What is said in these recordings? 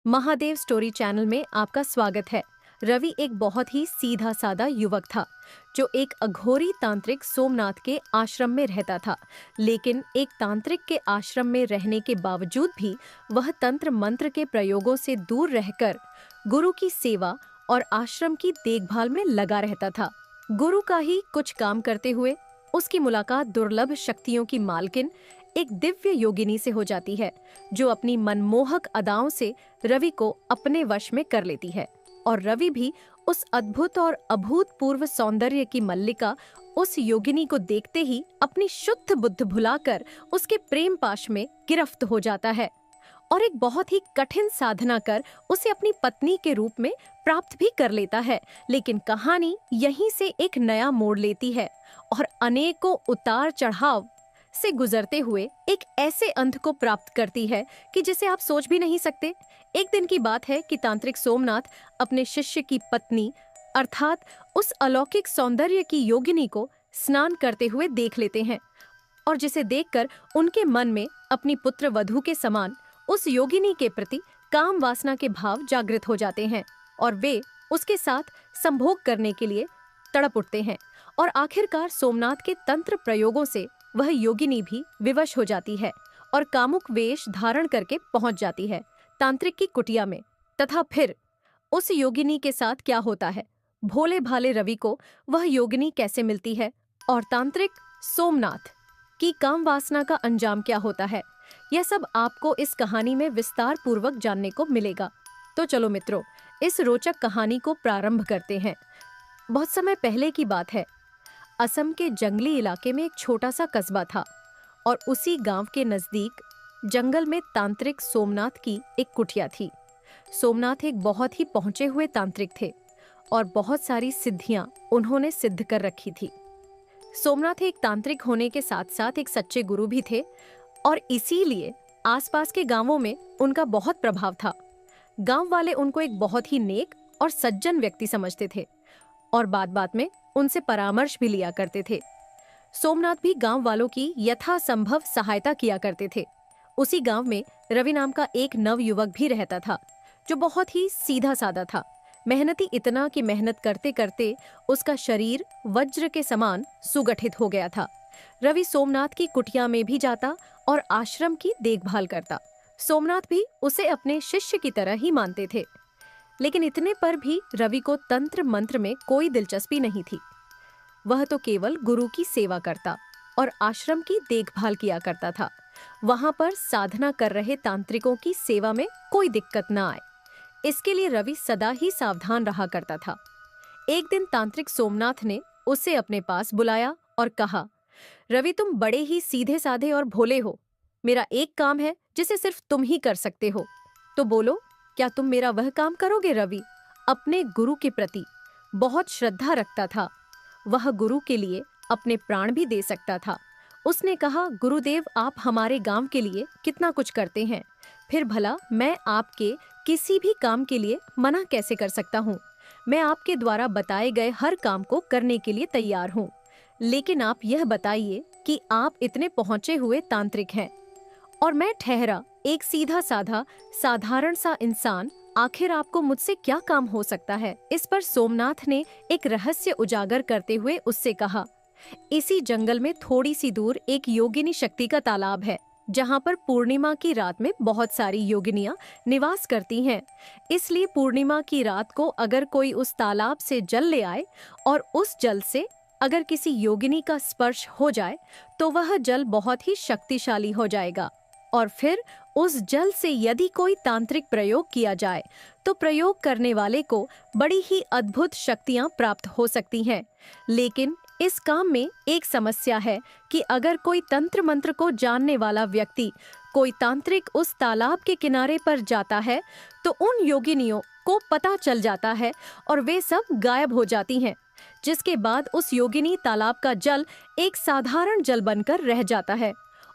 Mahadev story channel में आपका स्वागत है। रवि एक बहुत ही सीधा साधा युवक था जो एक अघोरी तांत्रिक सोमनाथ के आश्रम में रहता था। लेकिन एक तांत्रिक के आश्रम में रहने के बावजूद भी वह तंत्र मंत्र के प्रयोगों से दूर रहकर गुरु की सेवा और आश्रम की देखभाल में लगा रहता था। गुरु का ही कुछ काम करते हुए उसकी मुलाकात दुर्लभ शक्तियों की मालकिन एक दिव्य योगिनी से हो जाती है, जो अपनी मनमोहक अदाओं से रवि को अपने वश में कर लेती है। और रवि भी उस अद्भुत और अभूतपूर्व सौंदर्य की मल्लिका उस योगिनी को देखते ही अपनी शुद्ध बुद्ध भुलाकर उसके प्रेम पाश में गिरफ्त हो जाता है और एक बहुत ही कठिन साधना कर उसे अपनी पत्नी के रूप में प्राप्त भी कर लेता है। लेकिन कहानी यहीं से एक नया मोड़ लेती है और अनेकों उतार चढ़ाव से गुजरते हुए एक ऐसे अंत को प्राप्त करती है कि जिसे आप सोच भी नहीं सकते। एक दिन की बात है कि तांत्रिक सोमनाथ अपने शिष्य की पत्नी अर्थात उस अलौकिक सौंदर्य की योगिनी को स्नान करते हुए देख लेते हैं और जिसे देखकर उनके मन में अपनी पुत्र वधू के समान उस योगिनी के प्रति काम वासना के भाव जागृत हो जाते हैं और वे उसके साथ संभोग करने के लिए तड़प उठते हैं। और आखिरकार सोमनाथ के तंत्र प्रयोगों से वह योगिनी भी विवश हो जाती है और कामुक वेश धारण करके पहुंच जाती है तांत्रिक की कुटिया में। तथा फिर उस योगिनी के साथ क्या होता है, भोले भाले रवि को वह योगिनी कैसे मिलती है और तांत्रिक सोमनाथ की काम वासना का अंजाम क्या होता है, यह सब आपको इस कहानी में विस्तार पूर्वक जानने को मिलेगा। तो चलो मित्रों, इस रोचक कहानी को प्रारंभ करते हैं। बहुत समय पहले की बात है। असम के जंगली इलाके में एक छोटा सा कस्बा था और उसी गांव के नजदीक जंगल में तांत्रिक सोमनाथ की एक कुटिया थी। सोमनाथ एक बहुत ही पहुंचे हुए तांत्रिक थे और बहुत सारी सिद्धियां उन्होंने सिद्ध कर रखी थी। सोमनाथ एक तांत्रिक होने के साथ साथ एक सच्चे गुरु भी थे और इसीलिए आसपास के गांवों में उनका बहुत प्रभाव था। गांव वाले उनको एक बहुत ही नेक और सज्जन व्यक्ति समझते थे और बात बात में उनसे परामर्श भी लिया करते थे। सोमनाथ भी गांव वालों की यथासंभव सहायता किया करते थे। उसी गांव में रवि नाम का एक नव युवक भी रहता था जो बहुत ही सीधा साधा था, मेहनती इतना कि मेहनत करते करते उसका शरीर वज्र के समान सुगठित हो गया था। रवि सोमनाथ की कुटिया में भी जाता और आश्रम की देखभाल करता। सोमनाथ भी उसे अपने शिष्य की तरह ही मानते थे। लेकिन इतने पर भी रवि को तंत्र मंत्र में कोई दिलचस्पी नहीं थी। वह तो केवल गुरु की सेवा करता और आश्रम की देखभाल किया करता था। वहां पर साधना कर रहे तांत्रिकों की सेवा में कोई दिक्कत न आए, इसके लिए रवि सदा ही सावधान रहा करता था। एक दिन तांत्रिक सोमनाथ ने उसे अपने पास बुलाया और कहा, रवि तुम बड़े ही सीधे साधे और भोले हो। मेरा एक काम है जिसे सिर्फ तुम ही कर सकते हो, तो बोलो क्या तुम मेरा वह काम करोगे? रवि अपने गुरु के प्रति बहुत श्रद्धा रखता था। वह गुरु के लिए अपने प्राण भी दे सकता था। उसने कहा, गुरुदेव आप हमारे गांव के लिए कितना कुछ करते हैं, फिर भला मैं आपके किसी भी काम के लिए मना कैसे कर सकता हूँ? मैं आपके द्वारा बताए गए हर काम को करने के लिए तैयार हूँ। लेकिन आप यह बताइए कि आप इतने पहुंचे हुए तांत्रिक हैं और मैं ठहरा एक सीधा साधा साधारण सा इंसान, आखिर आपको मुझसे क्या काम हो सकता है? इस पर सोमनाथ ने एक रहस्य उजागर करते हुए उससे कहा, इसी जंगल में थोड़ी सी दूर एक योगिनी शक्ति का तालाब है, जहाँ पर पूर्णिमा की रात में बहुत सारी योगिनियां निवास करती हैं। इसलिए पूर्णिमा की रात को अगर कोई उस तालाब से जल ले आए और उस जल से अगर किसी योगिनी का स्पर्श हो जाए तो वह जल बहुत ही शक्तिशाली हो जाएगा और फिर उस जल से यदि कोई तांत्रिक प्रयोग किया जाए तो प्रयोग करने वाले को बड़ी ही अद्भुत शक्तियां प्राप्त हो सकती हैं। लेकिन इस काम में एक समस्या है कि अगर कोई तंत्र मंत्र को जानने वाला व्यक्ति कोई तांत्रिक उस तालाब के किनारे पर जाता है तो उन योगिनियों को पता चल जाता है और वे सब गायब हो जाती हैं, जिसके बाद उस योगिनी तालाब का जल एक साधारण जल बनकर रह जाता है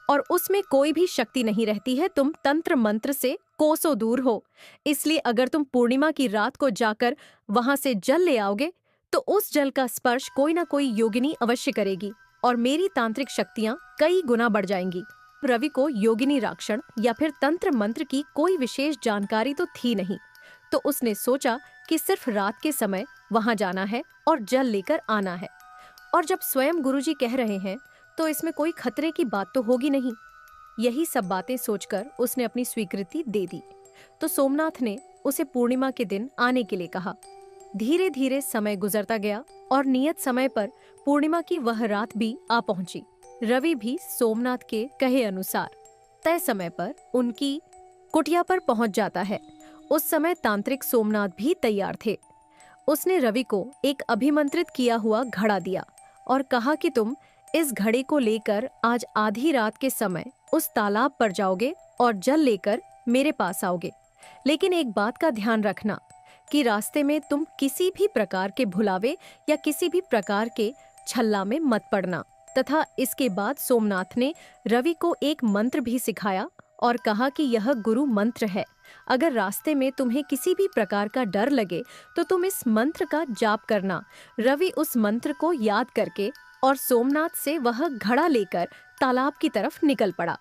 और उसमें कोई भी शक्ति नहीं रहती है। तुम तंत्र मंत्र से कोसों दूर हो, इसलिए अगर तुम पूर्णिमा की रात को जाकर वहां से जल ले आओगे तो उस जल का स्पर्श कोई ना कोई योगिनी अवश्य करेगी और मेरी तांत्रिक शक्तियां कई गुना बढ़ जाएंगी। रवि को योगिनी राक्षण या फिर तंत्र मंत्र की कोई विशेष जानकारी तो थी नहीं, तो उसने सोचा कि सिर्फ रात के समय वहां जाना है और जल लेकर आना है। और जब स्वयं गुरुजी कह रहे हैं तो इसमें कोई खतरे की बात तो होगी नहीं। यही सब बातें सोचकर उसने अपनी स्वीकृति दे दी। तो सोमनाथ ने उसे पूर्णिमा के दिन आने के लिए कहा। धीरे धीरे समय गुजरता गया और नियत समय पर पूर्णिमा की वह रात भी आ पहुंची। रवि भी सोमनाथ के कहे अनुसार तय समय पर उनकी कुटिया पर पहुंच जाता है। उस समय तांत्रिक सोमनाथ भी तैयार थे। उसने रवि को एक अभिमंत्रित किया हुआ घड़ा दिया और कहा कि तुम इस घड़े को लेकर आज आधी रात के समय उस तालाब पर जाओगे और जल लेकर मेरे पास आओगे। लेकिन एक बात का ध्यान रखना कि रास्ते में तुम किसी भी प्रकार के भुलावे या किसी भी प्रकार के छल्ला में मत पड़ना। तथा इसके बाद सोमनाथ ने रवि को एक मंत्र भी सिखाया और कहा कि यह गुरु मंत्र है। अगर रास्ते में तुम्हें किसी भी प्रकार का डर लगे तो तुम इस मंत्र का जाप करना। रवि उस मंत्र को याद करके और सोमनाथ से वह घड़ा लेकर तालाब की तरफ निकल पड़ा।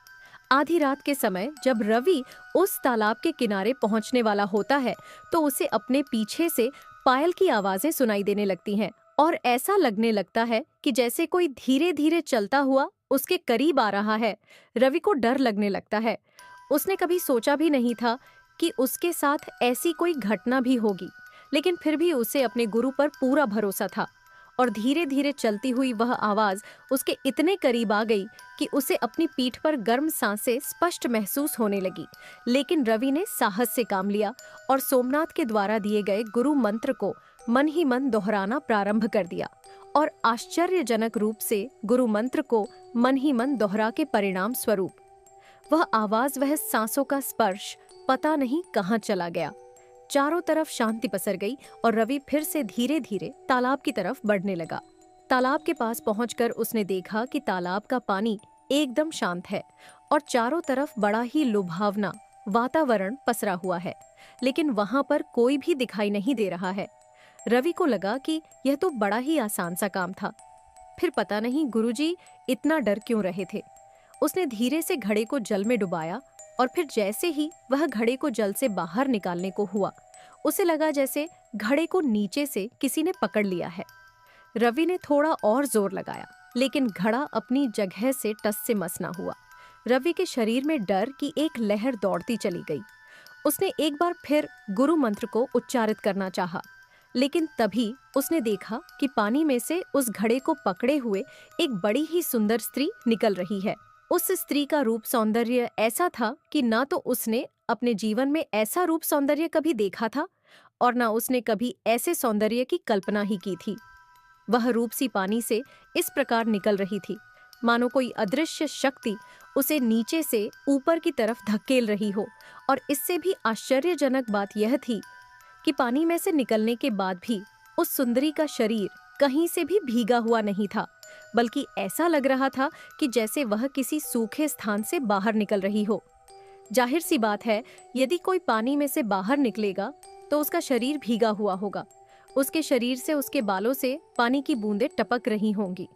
आधी रात के समय जब रवि उस तालाब के किनारे पहुंचने वाला होता है तो उसे अपने पीछे से पायल की आवाजें सुनाई देने लगती हैं और ऐसा लगने लगता है कि जैसे कोई धीरे धीरे चलता हुआ उसके करीब आ रहा है। रवि को डर लगने लगता है। उसने कभी सोचा भी नहीं था कि उसके साथ ऐसी कोई घटना भी होगी, लेकिन फिर भी उसे अपने गुरु पर पूरा भरोसा था। और धीरे धीरे चलती हुई वह आवाज उसके इतने करीब आ गई कि उसे अपनी पीठ पर गर्म सांसें स्पष्ट महसूस होने लगी। लेकिन रवि ने साहस से काम लिया और सोमनाथ के द्वारा दिए गए गुरु मंत्र को मन ही मन दोहराना प्रारंभ कर दिया। और आश्चर्यजनक रूप से गुरु मंत्र को मन ही मन दोहरा के परिणाम स्वरूप वह आवाज, वह सांसों का स्पर्श पता नहीं कहाँ चला गया। चारों तरफ शांति पसर गई और रवि फिर से धीरे धीरे तालाब की तरफ बढ़ने लगा। तालाब के पास पहुंचकर उसने देखा कि तालाब का पानी एकदम शांत है और चारों तरफ बड़ा ही लुभावना वातावरण पसरा हुआ है, लेकिन वहां पर कोई भी दिखाई नहीं दे रहा है। रवि को लगा कि यह तो बड़ा ही आसान सा काम था। फिर पता नहीं गुरुजी इतना डर क्यों रहे थे। उसने धीरे से घड़े को जल में डुबाया और फिर जैसे ही वह घड़े को जल से बाहर निकालने को हुआ, उसे लगा जैसे घड़े को नीचे से किसी ने पकड़ लिया है। रवि ने थोड़ा और जोर लगाया, लेकिन घड़ा अपनी जगह से टस से मस ना हुआ। रवि के शरीर में डर की एक लहर दौड़ती चली गई। उसने एक बार फिर गुरु मंत्र को उच्चारित करना चाहा, लेकिन तभी उसने देखा कि पानी में से उस घड़े को पकड़े हुए एक बड़ी ही सुंदर स्त्री निकल रही है। उस स्त्री का रूप सौंदर्य ऐसा था कि ना तो उसने अपने जीवन में ऐसा रूप सौंदर्य कभी देखा था और ना उसने कभी ऐसे सौंदर्य की कल्पना ही की थी। वह रूपसी पानी से इस प्रकार निकल रही थी मानो कोई अदृश्य शक्ति उसे नीचे से ऊपर की तरफ धकेल रही हो। और इससे भी आश्चर्यजनक बात यह थी कि पानी में से निकलने के बाद भी उस सुंदरी का शरीर कहीं से भी भीगा हुआ नहीं था, बल्कि ऐसा लग रहा था कि जैसे वह किसी सूखे स्थान से बाहर निकल रही हो। जाहिर सी बात है, यदि कोई पानी में से बाहर निकलेगा तो उसका शरीर भीगा हुआ होगा। उसके शरीर से, उसके बालों से पानी की बूंदें टपक रही होंगी,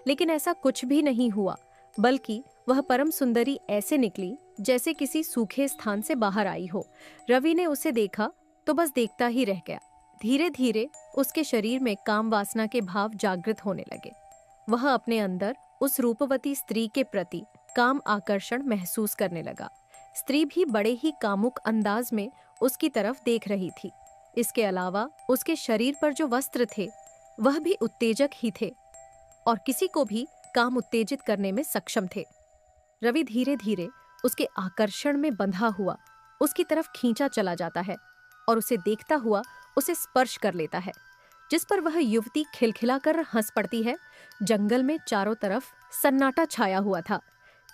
लेकिन ऐसा कुछ भी नहीं हुआ, बल्कि वह परम सुंदरी ऐसे निकली जैसे किसी सूखे स्थान से बाहर आई हो। रवि ने उसे देखा तो बस देखता ही रह गया। धीरे धीरे उसके शरीर में काम वासना के भाव जागृत होने लगे। वह अपने अंदर उस रूपवती स्त्री के प्रति काम आकर्षण महसूस करने लगा। स्त्री भी बड़े ही कामुक अंदाज में उसकी तरफ देख रही थी। इसके अलावा उसके शरीर पर जो वस्त्र थे वह भी उत्तेजक ही थे और किसी को भी काम उत्तेजित करने में सक्षम थे। रवि धीरे धीरे उसके आकर्षण में बंधा हुआ उसकी तरफ खींचा चला जाता है और उसे देखता हुआ उसे स्पर्श कर लेता है, जिस पर वह युवती खिलखिलाकर हंस पड़ती है। जंगल में चारों तरफ सन्नाटा छाया हुआ था।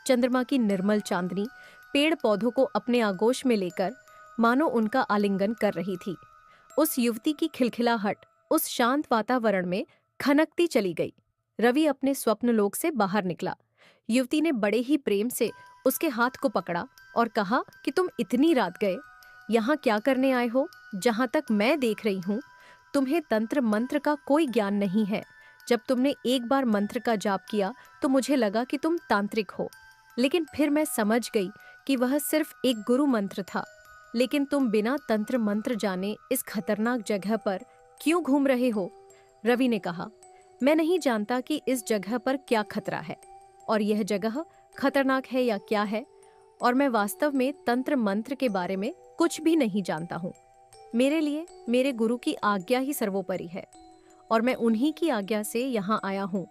चंद्रमा की निर्मल चांदनी पेड़ पौधों को अपने आगोश में लेकर मानो उनका आलिंगन कर रही थी। उस युवती की खिलखिलाहट उस शांत वातावरण में खनकती चली गई। रवि अपने स्वप्न लोक से बाहर निकला। युवती ने बड़े ही प्रेम से उसके हाथ को पकड़ा और कहा कि तुम इतनी रात गए, यहाँ क्या करने आए हो? जहाँ तक मैं देख रही हूँ तुम्हें तंत्र मंत्र का कोई ज्ञान नहीं है। जब तुमने एक बार मंत्र का जाप किया तो मुझे लगा कि तुम तांत्रिक हो। लेकिन फिर मैं समझ गई कि वह सिर्फ एक गुरु मंत्र था। लेकिन तुम बिना तंत्र मंत्र जाने इस खतरनाक जगह पर क्यों घूम रहे हो? रवि ने कहा, मैं नहीं जानता कि इस जगह पर क्या खतरा है और यह जगह खतरनाक है या क्या है, और मैं वास्तव में तंत्र मंत्र के बारे में कुछ भी नहीं जानता हूँ। मेरे लिए मेरे गुरु की आज्ञा ही सर्वोपरि है और मैं उन्हीं की आज्ञा से यहाँ आया हूँ।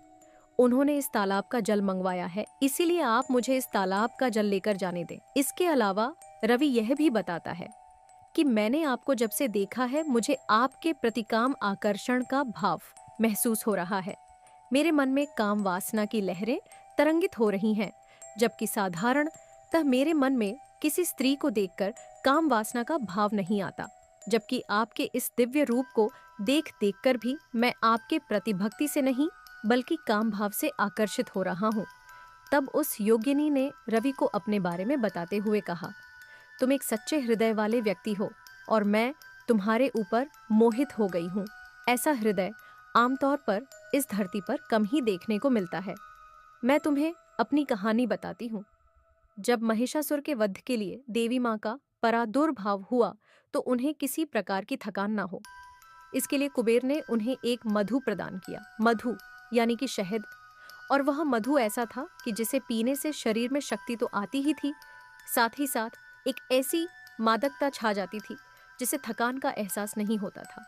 उन्होंने इस तालाब का जल मंगवाया है, इसीलिए आप मुझे इस तालाब का जल लेकर जाने दें। इसके अलावा रवि यह भी बताता है कि मैंने आपको जब से देखा है, मुझे आपके प्रति काम आकर्षण का भाव महसूस हो रहा है। मेरे मन में काम वासना की लहरें तरंगित हो रही हैं, जबकि साधारणतः मेरे मन में किसी स्त्री को देखकर काम वासना का भाव नहीं आता। जबकि आपके इस दिव्य रूप को देख देखकर भी मैं आपके प्रति भक्ति से नहीं बल्कि काम भाव से आकर्षित हो रहा हूँ। तब उस योगिनी ने रवि को अपने बारे में बताते हुए कहा, तुम एक सच्चे हृदय वाले व्यक्ति हो और मैं तुम्हारे ऊपर मोहित हो गई हूँ। ऐसा हृदय आमतौर पर इस धरती पर कम ही देखने को मिलता है। मैं तुम्हें अपनी कहानी बताती हूँ। जब महिषासुर के वध के लिए देवी माँ का परादुर्भाव हुआ तो उन्हें किसी प्रकार की थकान ना हो, इसके लिए कुबेर ने उन्हें एक मधु प्रदान किया। मधु यानी कि शहद। और वह मधु ऐसा था कि जिसे पीने से शरीर में शक्ति तो आती ही थी, साथ ही साथ एक ऐसी मादकता छा जाती थी जिसे थकान का एहसास नहीं होता था,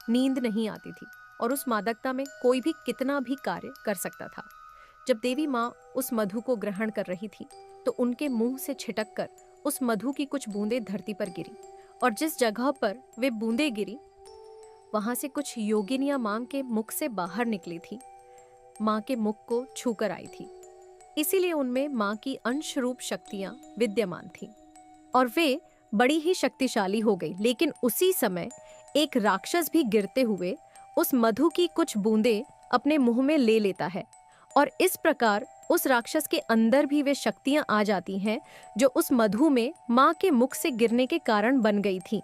नींद नहीं आती थी और उस मादकता में कोई भी कितना भी कार्य कर सकता था। जब देवी माँ उस मधु को ग्रहण कर रही थी तो उनके मुंह से छिटक कर उस मधु की कुछ बूंदें धरती पर गिरी और जिस जगह पर वे बूंदें गिरी वहां से कुछ योगिनियां मां के मुख से बाहर निकली थी, मां के मुख को छूकर आई थी। इसीलिए उनमें मां की अंश रूप शक्तियां विद्यमान थीं और वे बड़ी ही शक्तिशाली हो गई। लेकिन उसी समय एक राक्षस भी गिरते हुए उस मधु की कुछ बूंदें अपने मुंह में ले लेता है और इस प्रकार उस राक्षस के अंदर भी वे शक्तियां आ जाती हैं जो उस मधु में मां के मुख से गिरने के कारण बन गई थी।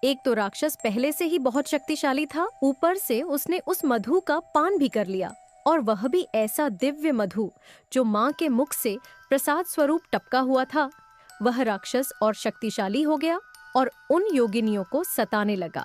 एक तो राक्षस पहले से ही बहुत शक्तिशाली था, ऊपर से उसने उस मधु का पान भी कर लिया और वह भी ऐसा दिव्य मधु जो मां के मुख से प्रसाद स्वरूप टपका हुआ था। वह राक्षस और शक्तिशाली हो गया और उन योगिनियों को सताने लगा।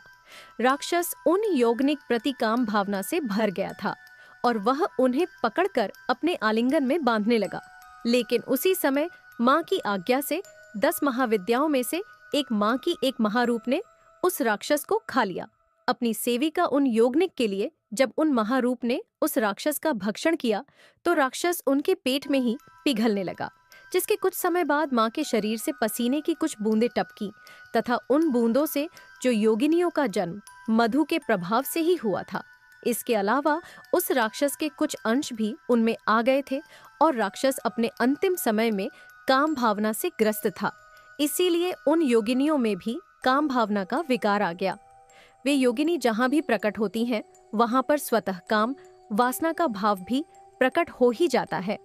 राक्षस उन योगनिक प्रतिकाम भावना से भर गया था और वह उन्हें पकड़कर अपने आलिंगन में बांधने लगा। लेकिन उसी समय मां की आज्ञा से 10 महाविद्याओं में से एक मां की एक महारूप ने उस राक्षस को खा लिया। अपनी सेविका उन योगनिक के लिए जब उन महारूप ने उस राक्षस का भक्षण किया तो राक्षस उनके पेट में ही पिघलने लगा, जिसके कुछ समय बाद मां के शरीर से पसीने की कुछ बूंदें टपकी तथा उन बूंदों से जो योगिनियों का जन्म मधु के प्रभाव से ही हुआ था। इसके अलावा उस राक्षस के कुछ अंश भी उनमें आ गए थे और राक्षस अपने अंतिम समय में काम भावना से ग्रस्त था। इसीलिए उन योगिनियों में भी काम भावना का विकार आ गया। वे योगिनी जहां भी प्रकट होती हैं, वहां पर स्वतः काम वासना का भाव भी प्रकट हो ही जाता है।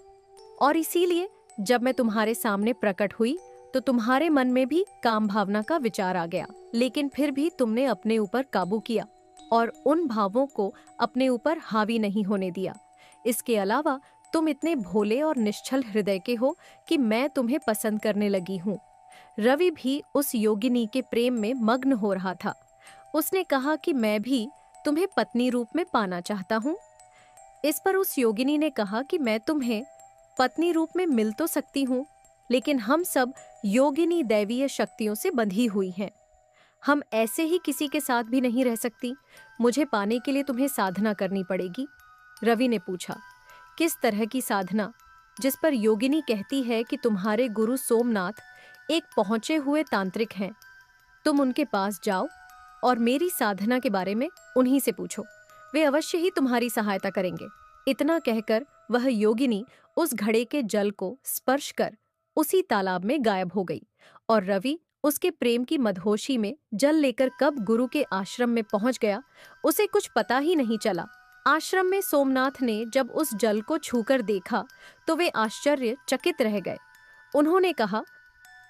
और इसीलिए जब मैं तुम्हारे सामने प्रकट हुई तो तुम्हारे मन में भी काम भावना का विचार आ गया, लेकिन फिर भी तुमने अपने ऊपर काबू किया और उन भावों को अपने ऊपर हावी नहीं होने दिया। इसके अलावा तुम इतने भोले और निश्चल हृदय के हो कि मैं तुम्हें पसंद करने लगी हूँ। रवि भी उस योगिनी के प्रेम में मग्न हो रहा था। उसने कहा कि मैं भी तुम्हें पत्नी रूप में पाना चाहता हूँ। इस पर उस योगिनी ने कहा कि मैं तुम्हें पत्नी रूप में मिल तो सकती हूँ, लेकिन हम सब योगिनी दैवीय शक्तियों से बंधी हुई हैं। हम ऐसे ही किसी के साथ भी नहीं रह सकती। मुझे पाने के लिए तुम्हें साधना करनी पड़ेगी। रवि ने पूछा, किस तरह की साधना? जिस पर योगिनी कहती है कि तुम्हारे गुरु सोमनाथ एक पहुंचे हुए तांत्रिक हैं। तुम उनके पास जाओ और मेरी साधना के बारे में उन्हीं से पूछो, वे अवश्य ही तुम्हारी सहायता करेंगे। इतना कहकर वह योगिनी उस घड़े के जल को स्पर्श कर उसी तालाब में गायब हो गई और रवि उसके प्रेम की मदहोशी में जल लेकर कब गुरु के आश्रम में पहुंच गया उसे कुछ पता ही नहीं चला। आश्रम में सोमनाथ ने जब उस जल को छूकर देखा तो वे आश्चर्यचकित रह गए। उन्होंने कहा,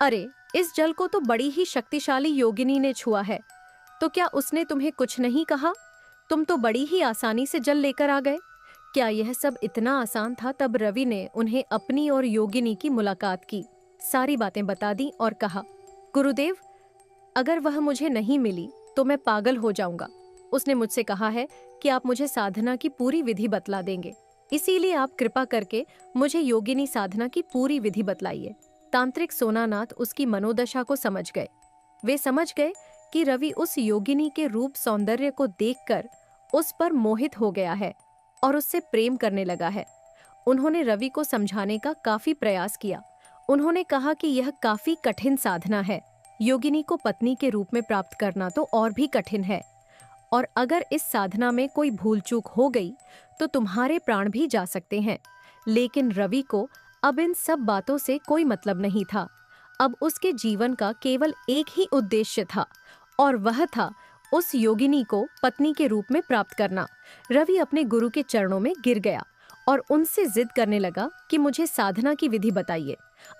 अरे, इस जल को तो बड़ी ही शक्तिशाली योगिनी ने छुआ है, तो क्या उसने तुम्हें कुछ नहीं कहा? तुम तो बड़ी ही आसानी से जल लेकर आ गए। क्या यह सब इतना आसान था? तब रवि ने उन्हें अपनी और योगिनी की मुलाकात की सारी बातें बता दी और कहा, गुरुदेव, अगर वह मुझे नहीं मिली तो मैं पागल हो जाऊंगा। उसने मुझसे कहा है कि आप मुझे साधना की पूरी विधि बतला देंगे, इसीलिए आप कृपा करके मुझे योगिनी साधना की पूरी विधि बतलाइए। तांत्रिक सोनानाथ उसकी मनोदशा को समझ गए। वे समझ गए कि रवि उस योगिनी के रूप सौंदर्य को देखकर उस पर मोहित हो गया है और उससे प्रेम करने लगा है। उन्होंने रवि को समझाने का काफी प्रयास किया। उन्होंने कहा कि यह काफी कठिन साधना है। योगिनी को पत्नी के रूप में प्राप्त करना तो और भी कठिन है, और अगर इस साधना में कोई भूल चूक हो गई तो तुम्हारे प्राण भी जा सकते हैं। लेकिन रवि को अब इन सब बातों से कोई मतलब नहीं था। अब उसके जीवन का केवल एक ही उद्देश्य था, और वह था उस योगिनी को पत्नी के रूप में प्राप्त करना। रवि अपने गुरु के चरणों में गिर गया और उनसे जिद करने लगा कि मुझे साधना की विधि बताइए।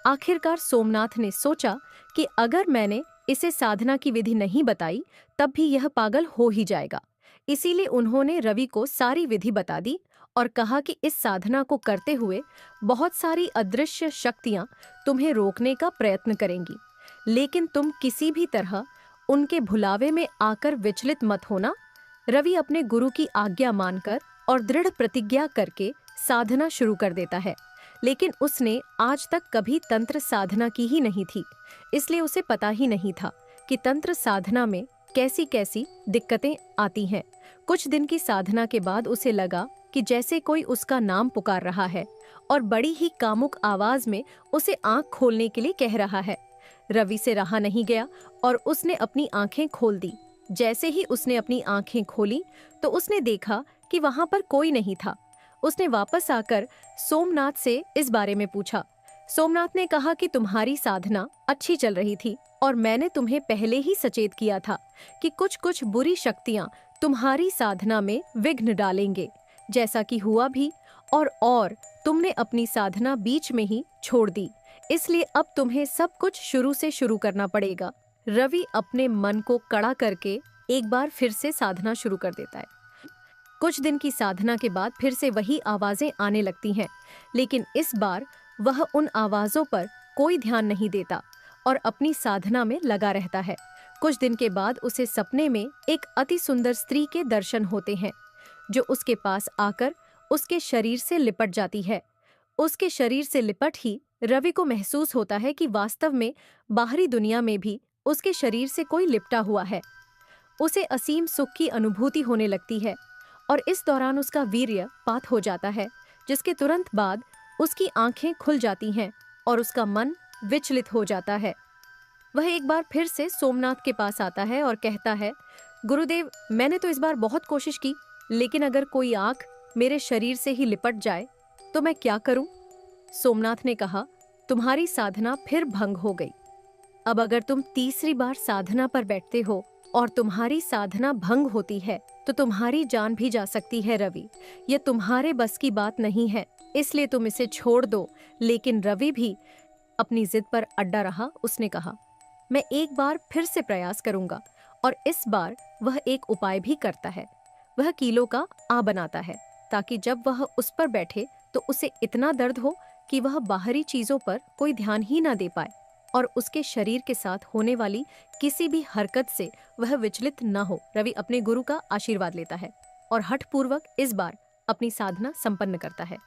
आखिरकार सोमनाथ ने सोचा कि अगर मैंने इसे साधना की विधि नहीं बताई तब भी यह पागल हो ही जाएगा। इसीलिए उन्होंने रवि को सारी विधि बता दी और कहा कि इस साधना को करते हुए बहुत सारी अदृश्य शक्तियां तुम्हें रोकने का प्रयत्न करेंगी, लेकिन तुम किसी भी तरह उनके भुलावे में आकर विचलित मत होना। रवि अपने गुरु की आज्ञा मानकर और दृढ़ प्रतिज्ञा करके साधना शुरू कर देता है, लेकिन उसने आज तक कभी तंत्र साधना की ही नहीं थी, इसलिए उसे पता ही नहीं था कि तंत्र साधना में कैसी कैसी दिक्कतें आती हैं। कुछ दिन की साधना के बाद उसे लगा कि जैसे कोई उसका नाम पुकार रहा है और बड़ी ही कामुक आवाज में उसे आंख खोलने के लिए कह रहा है। रवि से रहा नहीं गया और उसने अपनी आंखें खोल दी। जैसे ही उसने अपनी आंखें खोली तो उसने देखा कि वहां पर कोई नहीं था। उसने वापस आकर सोमनाथ से इस बारे में पूछा। सोमनाथ ने कहा कि तुम्हारी साधना अच्छी चल रही थी और मैंने तुम्हें पहले ही सचेत किया था कि कुछ कुछ बुरी शक्तियां तुम्हारी साधना में विघ्न डालेंगे, जैसा कि हुआ भी। और तुमने अपनी साधना बीच में ही छोड़ दी, इसलिए अब तुम्हें सब कुछ शुरू से शुरू करना पड़ेगा। रवि अपने मन को कड़ा करके एक बार फिर से साधना शुरू कर देता है। कुछ दिन की साधना के बाद फिर से वही आवाजें आने लगती हैं, लेकिन इस बार वह उन आवाजों पर कोई ध्यान नहीं देता और अपनी साधना में लगा रहता है। कुछ दिन के बाद उसे सपने में एक अति सुंदर स्त्री के दर्शन होते हैं, जो उसके पास आकर उसके शरीर से लिपट जाती है। उसके शरीर से लिपट ही रवि को महसूस होता है कि वास्तव में बाहरी दुनिया में भी उसके शरीर से कोई लिपटा हुआ है। उसे असीम सुख की अनुभूति होने लगती है और इस दौरान उसका वीर्य पात हो जाता है, जिसके तुरंत बाद उसकी आंखें खुल जाती हैं और उसका मन विचलित हो जाता है। वह एक बार फिर से सोमनाथ के पास आता है और कहता है, गुरुदेव, मैंने तो इस बार बहुत कोशिश की, लेकिन अगर कोई आंख मेरे शरीर से ही लिपट जाए तो मैं क्या करूं? सोमनाथ ने कहा, तुम्हारी साधना फिर भंग हो गई। अब अगर तुम तीसरी बार साधना पर बैठते हो और तुम्हारी साधना भंग होती है तो तुम्हारी जान भी जा सकती है रवि। यह तुम्हारे बस की बात नहीं है, इसलिए तुम इसे छोड़ दो। लेकिन रवि भी अपनी जिद पर अड्डा रहा। उसने कहा, मैं एक बार फिर से प्रयास करूंगा। और इस बार वह एक उपाय भी करता है। वह कीलों का आ बनाता है ताकि जब वह उस पर बैठे तो उसे इतना दर्द हो कि वह बाहरी चीजों पर कोई ध्यान ही ना दे पाए और उसके शरीर के साथ होने वाली किसी भी हरकत से वह विचलित न हो। रवि अपने गुरु का आशीर्वाद लेता है और हठपूर्वक इस बार अपनी साधना संपन्न करता है।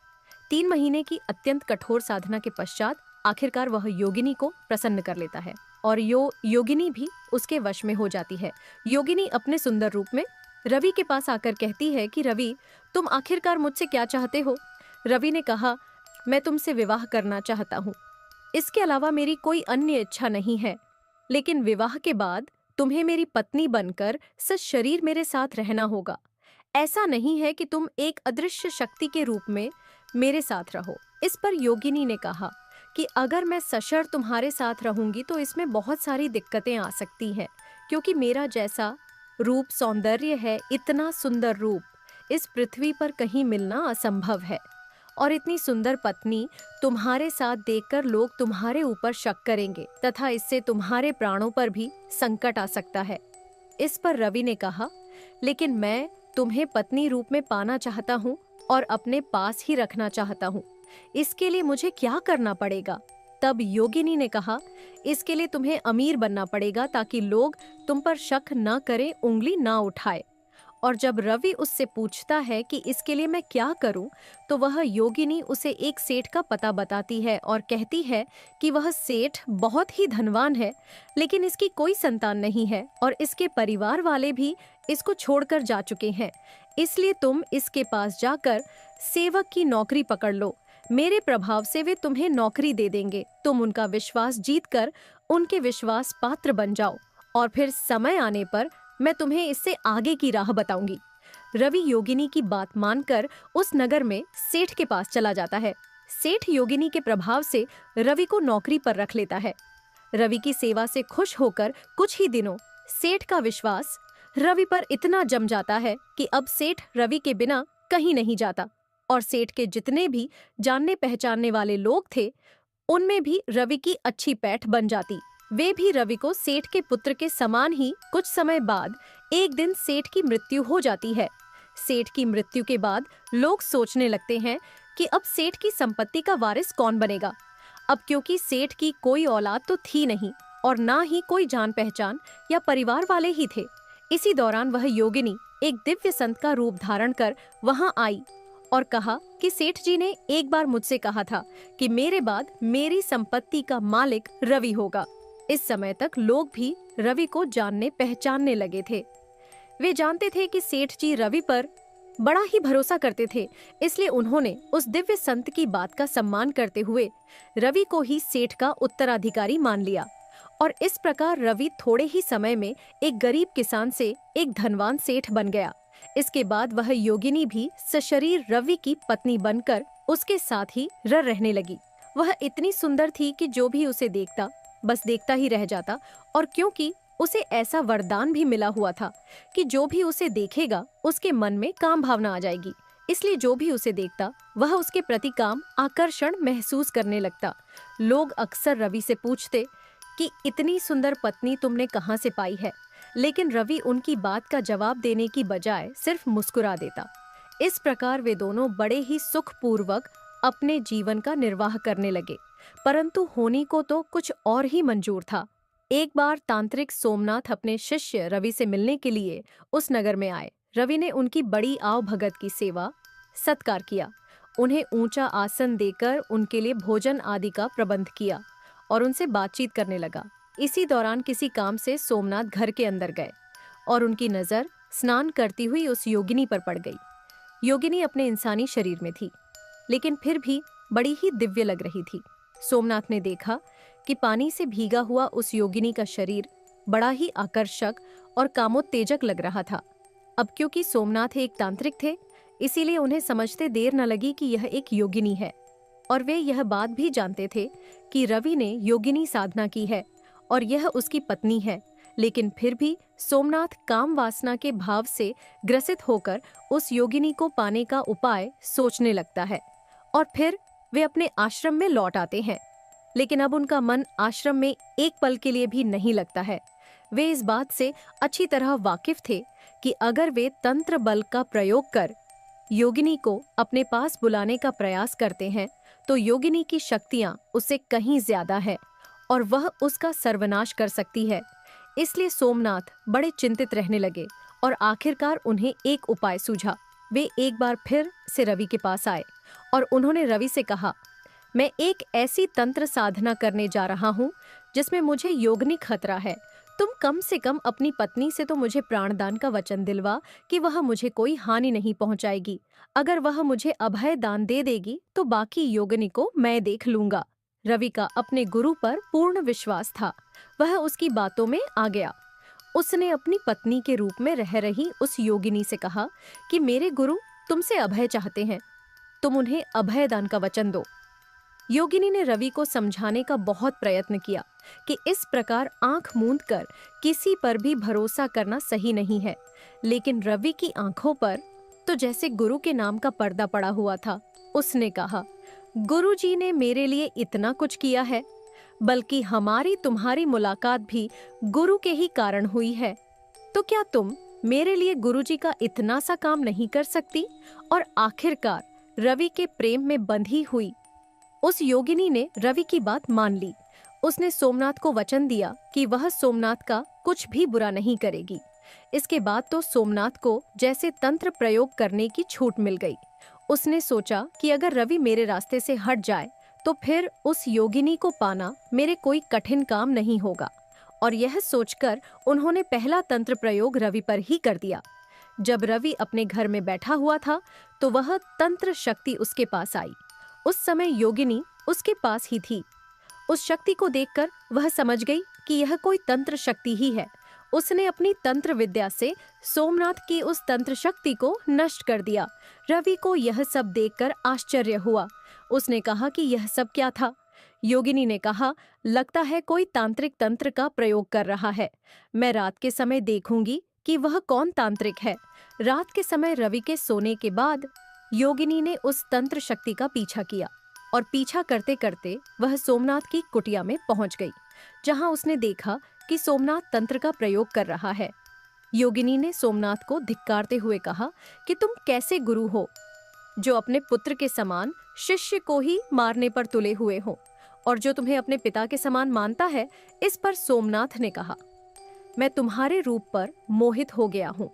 3 महीने की अत्यंत कठोर साधना के पश्चात आखिरकार वह योगिनी को प्रसन्न कर लेता है और योगिनी भी उसके वश में हो जाती है। योगिनी अपने सुंदर रूप में रवि के पास आकर कहती है कि रवि, तुम आखिरकार मुझसे क्या चाहते हो? रवि ने कहा, मैं तुमसे विवाह करना चाहता हूँ। इसके अलावा मेरी कोई अन्य इच्छा नहीं है, लेकिन विवाह के बाद तुम्हें मेरी पत्नी बनकर सच शरीर मेरे साथ रहना होगा। ऐसा नहीं है कि तुम एक अदृश्य शक्ति के रूप में मेरे साथ रहो। इस पर योगिनी ने कहा कि अगर मैं सशर्त तुम्हारे साथ रहूंगी तो इसमें बहुत सारी दिक्कतें आ सकती हैं, क्योंकि मेरा जैसा रूप सौंदर्य है, इतना सुंदर रूप इस पृथ्वी पर कहीं मिलना असंभव है, और इतनी सुंदर पत्नी तुम्हारे साथ देखकर लोग तुम्हारे ऊपर शक करेंगे तथा इससे तुम्हारे प्राणों पर भी संकट आ सकता है। इस पर रवि ने कहा, लेकिन मैं तुम्हें पत्नी रूप में पाना चाहता हूँ और अपने पास ही रखना चाहता हूँ। इसके लिए मुझे क्या करना पड़ेगा? तब योगिनी ने कहा, इसके लिए तुम्हें अमीर बनना पड़ेगा ताकि लोग तुम पर शक न करें, उंगली ना उठाए। और जब रवि उससे पूछता है कि इसके लिए मैं क्या करूं, तो वह योगिनी उसे एक सेठ का पता बताती है और कहती है कि वह सेठ बहुत ही धनवान है, लेकिन इसकी कोई संतान नहीं है और इसके परिवार वाले भी इसको छोड़कर जा चुके हैं। इसलिए तुम इसके पास जाकर सेवक की नौकरी पकड़ लो। मेरे प्रभाव से वे तुम्हें नौकरी दे देंगे। तुम उनका विश्वास जीतकर उनके विश्वास पात्र बन जाओ और फिर समय आने पर मैं तुम्हें इससे आगे की राह बताऊंगी। रवि योगिनी की बात मानकर उस नगर में सेठ के पास चला जाता है। सेठ योगिनी के प्रभाव से रवि को नौकरी पर रख लेता है। रवि की सेवा से खुश होकर कुछ ही दिनों सेठ का विश्वास रवि पर इतना जम जाता है कि अब सेठ रवि के बिना कहीं नहीं जाता और सेठ के जितने भी जानने पहचानने वाले लोग थे, उनमें भी रवि की अच्छी पैठ बन जाती। वे भी रवि को सेठ के पुत्र के समान ही कुछ समय बाद एक दिन सेठ की मृत्यु हो जाती है। सेठ की मृत्यु के बाद लोग सोचने लगते हैं कि अब सेठ की संपत्ति का वारिस कौन बनेगा। अब क्योंकि सेठ की कोई औलाद तो थी नहीं और ना ही कोई जान पहचान या परिवार वाले ही थे। इसी दौरान वह योगिनी एक दिव्य संत का रूप धारण कर वहां आई और कहा कि सेठ जी ने एक बार मुझसे कहा था कि मेरे बाद मेरी संपत्ति का मालिक रवि होगा। इस समय तक लोग भी रवि को जानने पहचानने लगे थे। वे जानते थे कि सेठ जी रवि पर बड़ा ही भरोसा करते थे, इसलिए उन्होंने उस दिव्य संत की बात का सम्मान करते हुए रवि को ही सेठ का उत्तराधिकारी मान लिया। और इस प्रकार रवि थोड़े ही समय में एक गरीब किसान से एक धनवान सेठ बन गया। इसके बाद वह योगिनी भी सशरीर रवि की पत्नी बनकर उसके साथ ही रहने लगी। वह इतनी सुंदर थी कि जो भी उसे देखता बस देखता ही रह जाता, और क्योंकि उसे ऐसा वरदान भी मिला हुआ था कि जो भी उसे देखेगा उसके मन में काम भावना आ जाएगी, इसलिए जो भी उसे देखता वह उसके प्रति काम आकर्षण महसूस करने लगता। लोग अक्सर रवि से पूछते कि इतनी सुंदर पत्नी तुमने कहाँ से पाई है, लेकिन रवि उनकी बात का जवाब देने की बजाय सिर्फ मुस्कुरा देता। इस प्रकार वे दोनों बड़े ही सुखपूर्वक अपने जीवन का निर्वाह करने लगे। परंतु होनी को तो कुछ और ही मंजूर था। एक बार तांत्रिक सोमनाथ अपने शिष्य रवि से मिलने के लिए उस नगर में आए। रवि ने उनकी बड़ी आव भगत की सेवा सत्कार किया, उन्हें ऊंचा आसन देकर उनके लिए भोजन आदि का प्रबंध किया और उनसे बातचीत करने लगा। इसी दौरान किसी काम से सोमनाथ घर के अंदर गए और उनकी नजर स्नान करती हुई उस योगिनी पर पड़ गई। योगिनी अपने इंसानी शरीर में थी, लेकिन फिर भी बड़ी ही दिव्य लग रही थी। सोमनाथ ने देखा कि पानी से भीगा हुआ उस योगिनी का शरीर बड़ा ही आकर्षक और कामोत्तेजक लग रहा था। अब क्योंकि सोमनाथ एक तांत्रिक थे, इसीलिए उन्हें समझते देर न लगी कि यह एक योगिनी है, और वे यह बात भी जानते थे कि रवि ने योगिनी साधना की है और यह उसकी पत्नी है। लेकिन फिर भी सोमनाथ काम वासना के भाव से ग्रसित होकर उस योगिनी को पाने का उपाय सोचने लगता है और फिर वे अपने आश्रम में लौट आते हैं। लेकिन अब उनका मन आश्रम में एक पल के लिए भी नहीं लगता है। वे इस बात से अच्छी तरह वाकिफ थे कि अगर वे तंत्र बल का प्रयोग कर योगिनी को अपने पास बुलाने का प्रयास करते हैं तो योगिनी की शक्तियां उससे कहीं ज्यादा है और वह उसका सर्वनाश कर सकती है। इसलिए सोमनाथ बड़े चिंतित रहने लगे और आखिरकार उन्हें एक उपाय सूझा। वे एक बार फिर से रवि के पास आए और उन्होंने रवि से कहा, मैं एक ऐसी तंत्र साधना करने जा रहा हूँ जिसमें मुझे योगनी खतरा है। तुम कम से कम अपनी पत्नी से तो मुझे प्राणदान का वचन दिलवा कि वह मुझे कोई हानि नहीं पहुंचाएगी। अगर वह मुझे अभय दान दे देगी तो बाकी योगिनी को मैं देख लूंगा। रवि का अपने गुरु पर पूर्ण विश्वास था। वह उसकी बातों में आ गया। उसने अपनी पत्नी के रूप में रह रही उस योगिनी से कहा कि मेरे गुरु तुमसे अभय चाहते हैं, तुम उन्हें अभय दान का वचन दो। योगिनी ने रवि को समझाने का बहुत प्रयत्न किया कि इस प्रकार आंख मूंद कर किसी पर भी भरोसा करना सही नहीं है, लेकिन रवि की आंखों पर तो जैसे गुरु के नाम का पर्दा पड़ा हुआ था। उसने कहा, गुरुजी ने मेरे लिए इतना कुछ किया है, बल्कि हमारी तुम्हारी मुलाकात भी गुरु के ही कारण हुई है, तो क्या तुम मेरे लिए गुरुजी का इतना सा काम नहीं कर सकती? और आखिरकार रवि के प्रेम में बंधी हुई उस योगिनी ने रवि की बात मान ली। उसने सोमनाथ को वचन दिया कि वह सोमनाथ का कुछ भी बुरा नहीं करेगी। इसके बाद तो सोमनाथ को जैसे तंत्र प्रयोग करने की छूट मिल गई। उसने सोचा कि अगर रवि मेरे रास्ते से हट जाए तो फिर उस योगिनी को पाना मेरे कोई कठिन काम नहीं होगा। और यह सोचकर उन्होंने पहला तंत्र प्रयोग रवि पर ही कर दिया। जब रवि अपने घर में बैठा हुआ था तो वह तंत्र शक्ति उसके पास आई। उस समय योगिनी उसके पास ही थी। उस शक्ति को देखकर वह समझ गई कि यह कोई तंत्र शक्ति ही है। उसने अपनी तंत्र विद्या से सोमनाथ की उस तंत्र शक्ति को नष्ट कर दिया। रवि को यह सब देखकर आश्चर्य हुआ। उसने कहा कि यह सब क्या था? योगिनी ने कहा, लगता है कोई तांत्रिक तंत्र का प्रयोग कर रहा है। मैं रात के समय देखूंगी कि वह कौन तांत्रिक है। रात के समय रवि के सोने के बाद योगिनी ने उस तंत्र शक्ति का पीछा किया और पीछा करते करते वह सोमनाथ की कुटिया में पहुंच गई, जहां उसने देखा कि सोमनाथ तंत्र का प्रयोग कर रहा है। योगिनी ने सोमनाथ को धिक्कारते हुए कहा कि तुम कैसे गुरु हो जो अपने पुत्र के समान शिष्य को ही मारने पर तुले हुए हो, और जो तुम्हें अपने पिता के समान मानता है। इस पर सोमनाथ ने कहा, मैं तुम्हारे रूप पर मोहित हो गया हूं।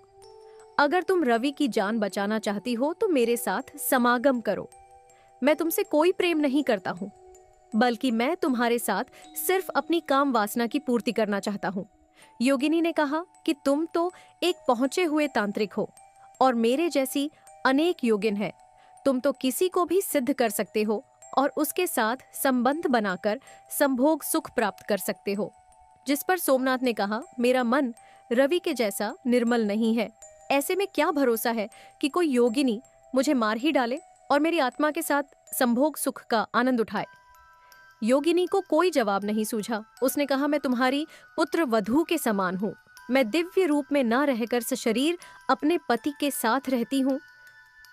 अगर तुम रवि की जान बचाना चाहती हो तो मेरे साथ समागम करो। मैं तुमसे कोई प्रेम नहीं करता हूं, बल्कि मैं तुम्हारे साथ सिर्फ अपनी काम वासना की पूर्ति करना चाहता हूं। योगिनी ने कहा कि तुम तो एक पहुंचे हुए तांत्रिक हो और मेरे जैसी अनेक योगिन है। तुम तो किसी को भी सिद्ध कर सकते हो और उसके साथ संबंध बनाकर संभोग सुख प्राप्त कर सकते हो। जिस पर सोमनाथ ने कहा, मेरा मन रवि के जैसा निर्मल नहीं है। ऐसे में क्या भरोसा है कि कोई योगिनी मुझे मार ही डाले और मेरी आत्मा के साथ संभोग सुख का आनंद उठाए। योगिनी को कोई जवाब नहीं सूझा। उसने कहा, मैं तुम्हारी पुत्र वधू के समान हूँ। मैं दिव्य रूप में न रहकर सशरीर अपने पति के साथ रहती हूँ।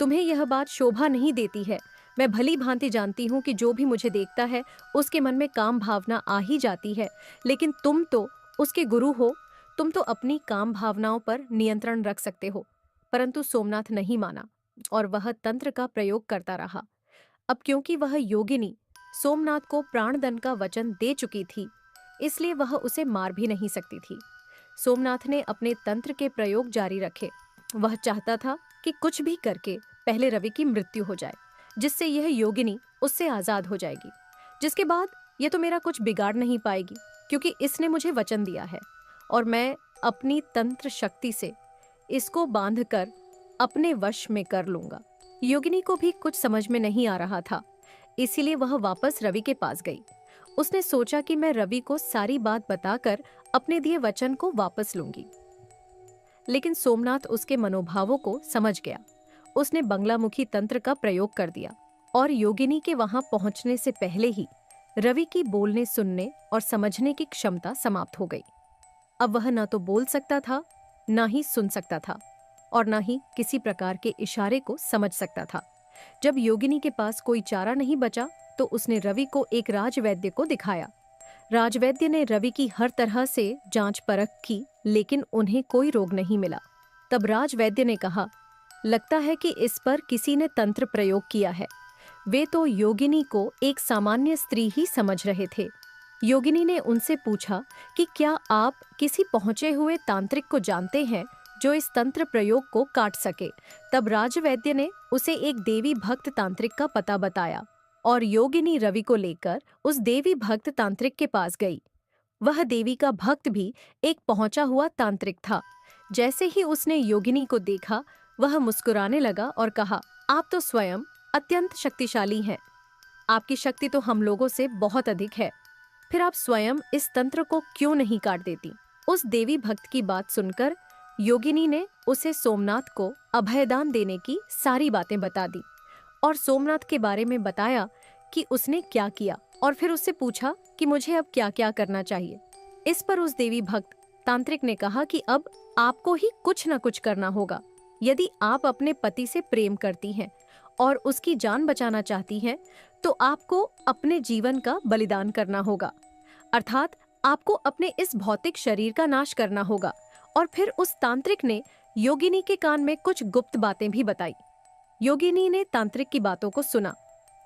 तुम्हें यह बात शोभा नहीं देती है। मैं भली भांति जानती हूँ कि जो भी मुझे देखता है उसके मन में काम भावना आ ही जाती है, लेकिन तुम तो उसके गुरु हो। तुम तो अपनी काम भावनाओं पर नियंत्रण रख सकते हो। परंतु सोमनाथ नहीं माना और वह तंत्र का प्रयोग करता रहा। अब क्योंकि वह योगिनी सोमनाथ को प्राणदंड का वचन दे चुकी थी, इसलिए वह उसे मार भी नहीं सकती थी। सोमनाथ ने अपने तंत्र के प्रयोग जारी रखे। वह चाहता था कि कुछ भी करके पहले रवि की मृत्यु हो जाए, जिससे यह योगिनी उससे आजाद हो जाएगी। जिसके बाद यह तो मेरा कुछ बिगाड़ नहीं पाएगी, क्योंकि इसने मुझे वचन दिया है और मैं अपनी तंत्र शक्ति से इसको बांधकर अपने वश में कर लूंगा। योगिनी को भी कुछ समझ में नहीं आ रहा था, इसीलिए वह वापस रवि के पास गई। उसने सोचा कि मैं रवि को सारी बात बताकर अपने दिए वचन को वापस लूंगी। लेकिन सोमनाथ उसके मनोभावों को समझ गया। उसने बंगलामुखी तंत्र का प्रयोग कर दिया और योगिनी के वहां पहुंचने से पहले ही रवि की बोलने, सुनने और समझने की क्षमता समाप्त हो गई। अब वह न तो बोल सकता था, न ही सुन सकता था और न ही किसी प्रकार के इशारे को समझ सकता था। जब योगिनी के पास कोई चारा नहीं बचा तो उसने रवि को एक राजवैद्य को दिखाया। राजवैद्य ने रवि की हर तरह से जांच परख की, लेकिन उन्हें कोई रोग नहीं मिला। तब राजवैद्य ने कहा, लगता है कि इस पर किसी ने तंत्र प्रयोग किया है। वे तो योगिनी को एक सामान्य स्त्री ही समझ रहे थे। योगिनी ने उनसे पूछा कि क्या आप किसी पहुंचे हुए तांत्रिक को जानते हैं जो इस तंत्र प्रयोग को काट सके। तब राजवैद्य ने उसे एक देवी भक्त तांत्रिक का पता बताया और योगिनी रवि को लेकर उस देवी भक्त तांत्रिक के पास गई। वह देवी का भक्त भी एक पहुंचा हुआ तांत्रिक था। जैसे ही उसने योगिनी को देखा, वह मुस्कुराने लगा और कहा, आप तो स्वयं अत्यंत शक्तिशाली हैं। आपकी शक्ति तो हम लोगों से बहुत अधिक है। फिर आप स्वयं इस तंत्र को क्यों नहीं काट देती। उस देवी भक्त की बात सुनकर योगिनी ने उसे सोमनाथ को अभयदान देने की सारी बातें बता दी और सोमनाथ के बारे में बताया कि उसने क्या किया, और फिर उससे पूछा कि मुझे अब क्या क्या करना चाहिए। इस पर उस देवी भक्त तांत्रिक ने कहा कि अब आपको ही कुछ न कुछ करना होगा। यदि आप अपने पति से प्रेम करती हैं और उसकी जान बचाना चाहती हैं, तो आपको अपने जीवन का बलिदान करना होगा। अर्थात आपको अपने इस भौतिक शरीर का नाश करना होगा और फिर उस तांत्रिक ने योगिनी के कान में कुछ गुप्त बातें भी बताई। योगिनी ने तांत्रिक की बातों को सुना।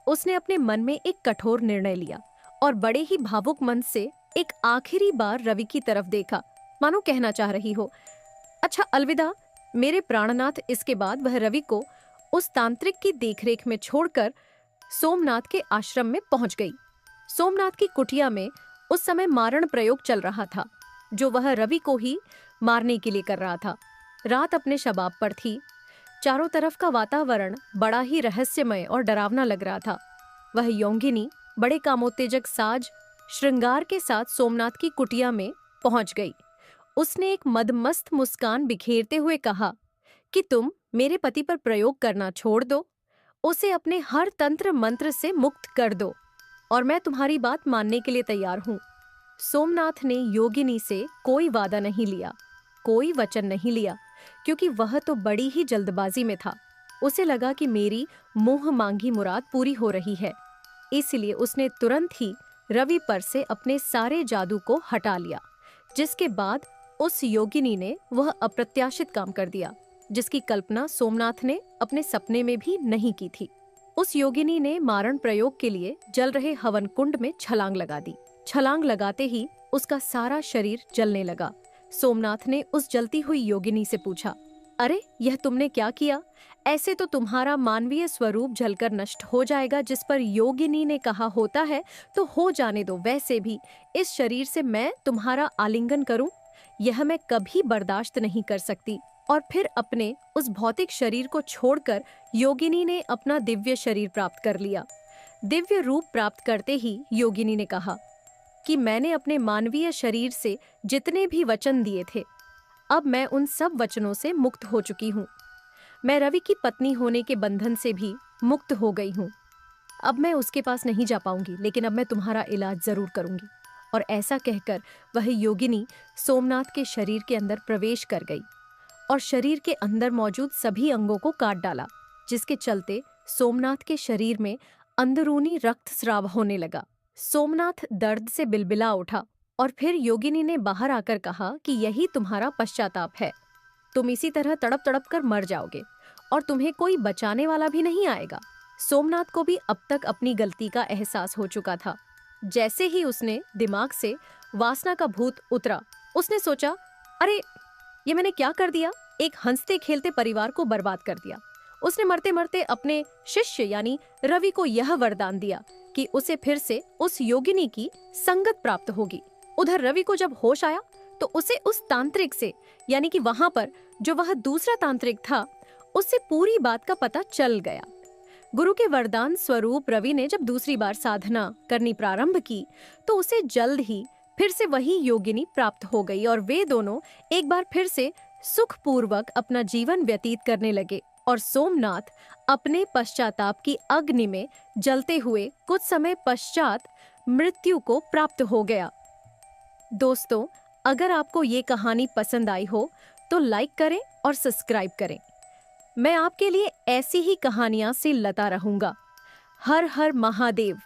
उसने अपने मन में एक कठोर निर्णय लिया और बड़े ही भावुक मन से एक आखिरी बार रवि की तरफ देखा, मानो कहना चाह रही हो, अच्छा अलविदा मेरे प्राणनाथ। इसके बाद वह रवि को उस तांत्रिक की देखरेख में छोड़कर सोमनाथ के आश्रम में पहुंच गई। सोमनाथ की कुटिया में उस समय मारण प्रयोग चल रहा था, जो वह रवि को ही मारने के लिए कर रहा था। रात अपने शबाब पर थी। चारों तरफ का वातावरण बड़ा ही रहस्यमय और डरावना लग रहा था। वह योगिनी बड़े कामोत्तेजक साज श्रृंगार के साथ सोमनाथ की कुटिया में पहुंच गई। उसने एक मदमस्त मुस्कान बिखेरते हुए कहा कि तुम मेरे पति पर प्रयोग करना छोड़ दो, उसे अपने हर तंत्र मंत्र से मुक्त कर दो और मैं तुम्हारी बात मानने के लिए तैयार हूं। सोमनाथ ने योगिनी से कोई वादा नहीं लिया, कोई वचन नहीं लिया, क्योंकि वह तो बड़ी ही जल्दबाजी में था। उसे लगा कि मेरी मोह मांगी मुराद पूरी हो रही है, इसलिए उसने तुरंत ही रवि पर से अपने सारे जादू को हटा लिया, जिसके बाद उस योगिनी ने वह अप्रत्याशित काम कर दिया जिसकी कल्पना सोमनाथ ने अपने सपने में भी नहीं की थी। उस योगिनी ने मारण प्रयोग के लिए जल रहे हवन कुंड में छलांग लगा दी। छलांग लगाते ही उसका सारा शरीर जलने लगा। सोमनाथ ने उस जलती हुई योगिनी से पूछा, अरे यह तुमने क्या किया? ऐसे तो तुम्हारा मानवीय स्वरूप जलकर नष्ट हो जाएगा। जिस पर योगिनी ने कहा होता है तो हो जाने दो, वैसे भी इस शरीर से मैं तुम्हारा आलिंगन करूं, यह मैं कभी बर्दाश्त नहीं कर सकती। और फिर अपने उस भौतिक शरीर को छोड़कर योगिनी ने अपना दिव्य शरीर प्राप्त कर लिया। दिव्य रूप प्राप्त करते ही योगिनी ने कहा कि मैंने अपने मानवीय शरीर से जितने भी वचन दिए थे, अब मैं उन सब वचनों से मुक्त हो चुकी हूँ। मैं रवि की पत्नी होने के बंधन से भी मुक्त हो गई हूँ। अब मैं उसके पास नहीं जा पाऊंगी, लेकिन अब मैं तुम्हारा इलाज जरूर करूंगी। और ऐसा कहकर वह योगिनी सोमनाथ के शरीर के अंदर प्रवेश कर गई और शरीर के अंदर मौजूद सभी अंगों को काट डाला, जिसके चलते सोमनाथ के शरीर में अंदरूनी रक्तस्राव होने लगा। सोमनाथ दर्द से बिलबिला उठा और फिर योगिनी ने बाहर आकर कहा कि यही तुम्हारा पश्चाताप है। तुम इसी तरह तड़प तड़प कर मर जाओगे और तुम्हें कोई बचाने वाला भी नहीं आएगा। सोमनाथ को भी अब तक अपनी गलती का एहसास हो चुका था। जैसे ही उसने दिमाग से वासना का भूत उतरा, उसने सोचा, अरे ये मैंने क्या कर दिया? एक हंसते खेलते परिवार को बर्बाद कर दिया। उसने मरते मरते अपने शिष्य यानी रवि को यह वरदान दिया कि उसे फिर से उस योगिनी की संगत प्राप्त होगी। उधर रवि को जब होश आया तो उसे उस तांत्रिक से यानी कि वहां पर जो वह दूसरा तांत्रिक था, उससे पूरी बात का पता चल गया। गुरु के वरदान स्वरूप रवि ने जब दूसरी बार साधना करनी प्रारंभ की तो उसे जल्द ही फिर से वही योगिनी प्राप्त हो गई और वे दोनों एक बार फिर से सुखपूर्वक अपना जीवन व्यतीत करने लगे। और सोमनाथ अपने पश्चाताप की अग्नि में जलते हुए कुछ समय पश्चात मृत्यु को प्राप्त हो गया। दोस्तों, अगर आपको ये कहानी पसंद आई हो तो लाइक करें और सब्सक्राइब करें। मैं आपके लिए ऐसी ही कहानियां से लता रहूंगा। हर हर महादेव।